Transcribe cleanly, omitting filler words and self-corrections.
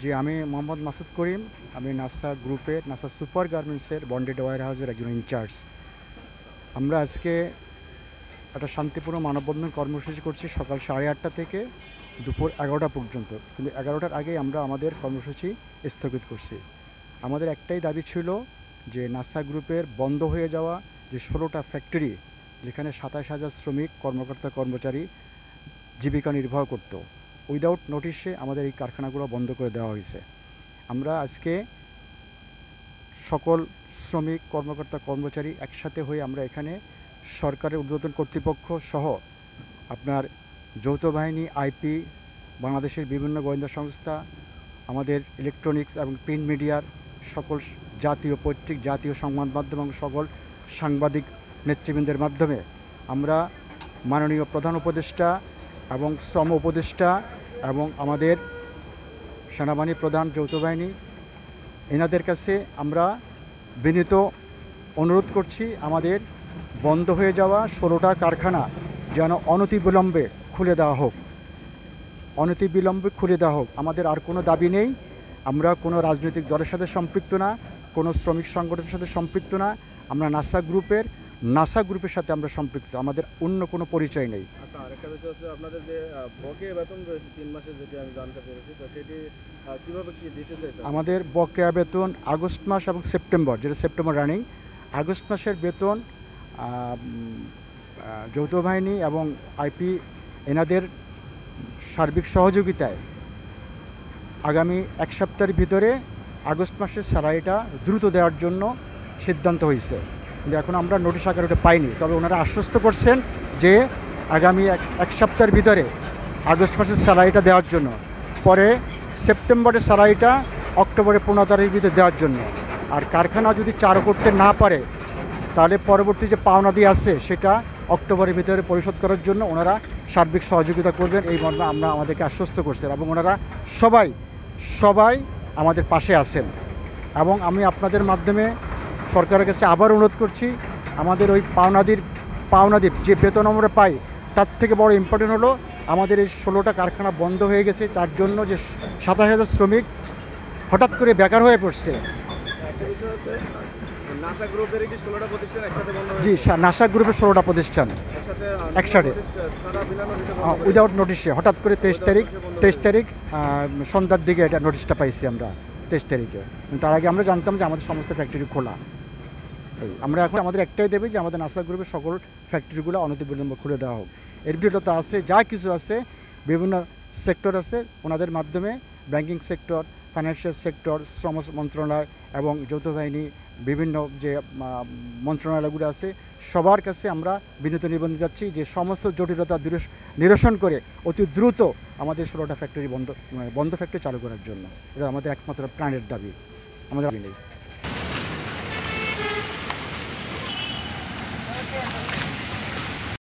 জি, আমি মোহাম্মদ মাসুদ করিম। আমি নাসা গ্রুপের নাসা সুপার গার্মেন্টসের বন্ডেড ওয়্যার হাউসের একজন ইনচার্জ। আমরা আজকে একটা শান্তিপূর্ণ মানববন্ধন কর্মসূচি করছি সকাল 8:30 থেকে দুপুর 11টা পর্যন্ত। কিন্তু 11টার আগেই আমরা আমাদের কর্মসূচি স্থগিত করছি। আমাদের একটাই দাবি ছিল যে নাসা গ্রুপের বন্ধ হয়ে যাওয়া যে 16টা ফ্যাক্টরি, যেখানে 27,000 শ্রমিক কর্মকর্তা কর্মচারী জীবিকা নির্বাহ করত, উইদাউট নোটিশে আমাদের এই কারখানাগুলো বন্ধ করে দেওয়া হয়েছে। আমরা আজকে সকল শ্রমিক কর্মকর্তা কর্মচারী একসাথে হয়ে আমরা এখানে সরকারের ঊর্ধ্বতন কর্তৃপক্ষ সহ আপনার যৌথ বাহিনী, আইপি, বাংলাদেশের বিভিন্ন গোয়েন্দা সংস্থা, আমাদের ইলেকট্রনিক্স এবং প্রিন্ট মিডিয়ার সকল জাতীয় পৈতৃক জাতীয় সংবাদ মাধ্যম এবং সকল সাংবাদিক নেতৃবৃন্দের মাধ্যমে আমরা মাননীয় প্রধান উপদেষ্টা এবং শ্রম উপদেষ্টা এবং আমাদের সেনাবাহিনী প্রধান, যৌথ বাহিনী, এনাদের কাছে আমরা বিনীত অনুরোধ করছি আমাদের বন্ধ হয়ে যাওয়া 16টা কারখানা যেন অনতিবিলম্বে খুলে দেওয়া হোক। আমাদের আর কোনো দাবি নেই। আমরা কোনো রাজনৈতিক দলের সাথে সম্পৃক্ত না, কোনো শ্রমিক সংগঠনের সাথে সম্পৃক্ত না। আমরা নাসা গ্রুপের সাথে আমরা সম্পৃক্ত, আমাদের অন্য কোনো পরিচয় নেই। আচ্ছা, আরেকটা বিষয় হচ্ছে আপনাদের যে বকেয়া বেতন রয়েছে 3 মাসের, যেটি আমি জানতে পেরেছি, তো সেটি কীভাবে কি দিতে চাইছে? আমাদের বকেয়া বেতন আগস্ট মাস এবং সেপ্টেম্বর, যেটা সেপ্টেম্বর রানিং, আগস্ট মাসের বেতন যৌথ বাহিনী এবং আইপি এনাদের সার্বিক সহযোগিতায় আগামী এক সপ্তাহের ভিতরে আগস্ট মাসের স্যালারিটা দ্রুত দেওয়ার জন্য সিদ্ধান্ত হয়েছে। কিন্তু এখন আমরা নোটিশ আকারে ওটা পাইনি, তবে ওনারা আশ্বস্ত করছেন যে আগামী এক সপ্তাহের ভিতরে আগস্ট মাসের স্যালারিটা দেওয়ার জন্য, পরে সেপ্টেম্বরের স্যালারিটা অক্টোবরের 15 তারিখের ভিতরে দেওয়ার জন্য। আর কারখানা যদি চালু করতে না পারে তাহলে পরবর্তী যে পাওনাদি আছে সেটা অক্টোবরের ভিতরে পরিশোধ করার জন্য ওনারা সার্বিক সহযোগিতা করবেন, এই মর্মে আমরা আমাদেরকে আশ্বস্ত করছেন এবং ওনারা সবাই আমাদের পাশে আছেন। এবং আমি আপনাদের মাধ্যমে সরকারের কাছে আবার অনুরোধ করছি, আমাদের ওই পাওনাদির যে বেতন আমরা পাই তার থেকে বড় ইম্পর্টেন্ট হলো আমাদের এই 16টা কারখানা বন্ধ হয়ে গেছে, তার জন্য যে 27,000 শ্রমিক হঠাৎ করে বেকার হয়ে পড়ছে। জি, নাসা গ্রুপের 16টা প্রতিষ্ঠান একসাথে উইদাউট নোটিশে হঠাৎ করে 23 তারিখ সন্ধ্যার দিকে এটা নোটিশটা পাইছি আমরা 23 তারিখে। তার আগে আমরা জানতাম যে আমাদের সমস্ত ফ্যাক্টরি খোলা। আমরা এখন আমাদের একটাই দেবে যে আমাদের নাসা গ্রুপের সকল ফ্যাক্টরিগুলো অনতিবিলম্বে খুলে দেওয়া হোক। এর ভিতরে তো আছে যা কিছু আছে, বিভিন্ন সেক্টর আছে, ওনাদের মাধ্যমে ব্যাংকিং সেক্টর, ফাইন্যান্সিয়াল সেক্টর, শ্রম মন্ত্রণালয় এবং যৌথ বাহিনী, বিভিন্ন যে মন্ত্রণালয়গুলো আছে সবার কাছে আমরা বিনীত নিবেদন যাচ্ছি যে সমস্ত জটিলতা নিরসন করে অতি দ্রুত আমাদের 16টা ফ্যাক্টরি বন্ধ ফ্যাক্টরি চালু করার জন্য। এটা আমাদের একমাত্র প্রাণের দাবি, আমাদের দাবি নেই।